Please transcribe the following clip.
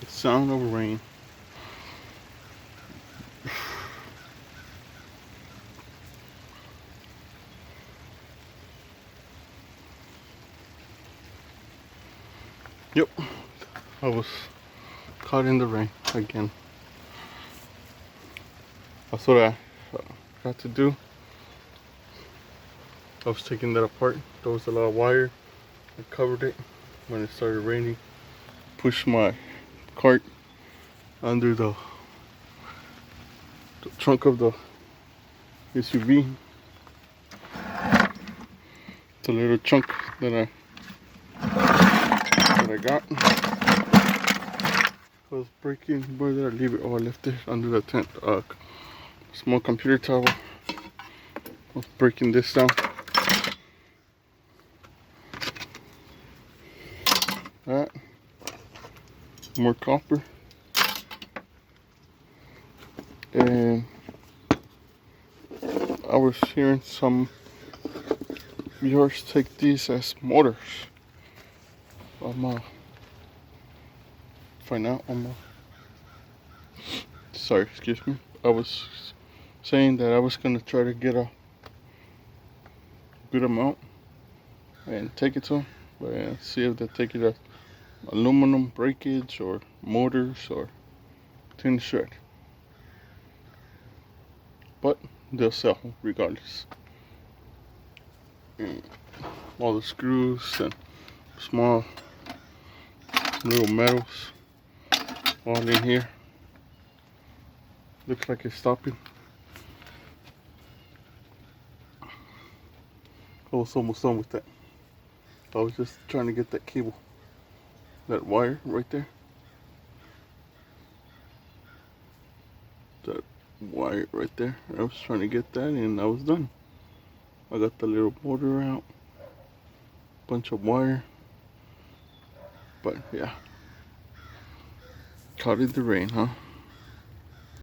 Sound of rain. Yep, I was caught in the rain again. That's what I got to do. I was taking that apart. There was a lot of wire. I covered it when it started raining. Pushed my cart under the trunk of the SUV. It's a little chunk that I got. I was breaking. Where did I leave it? Oh, I left it under the tent. Small computer tower. I was breaking this down. That. More copper. And I was hearing some viewers take these as mortars. Find out. Sorry, excuse me. I was saying that I was gonna try to get a good amount and take it to them, but see if they take it as aluminum breakage or motors or tin shred. But they'll sell regardless. And all the screws and small little metals all in here. Looks like it's stopping. I was almost done with that. I was just trying to get that cable, that wire right there. That wire right there. I was trying to get that and I was done. I got the little motor out. Bunch of wire. But yeah. Caught in the rain, huh?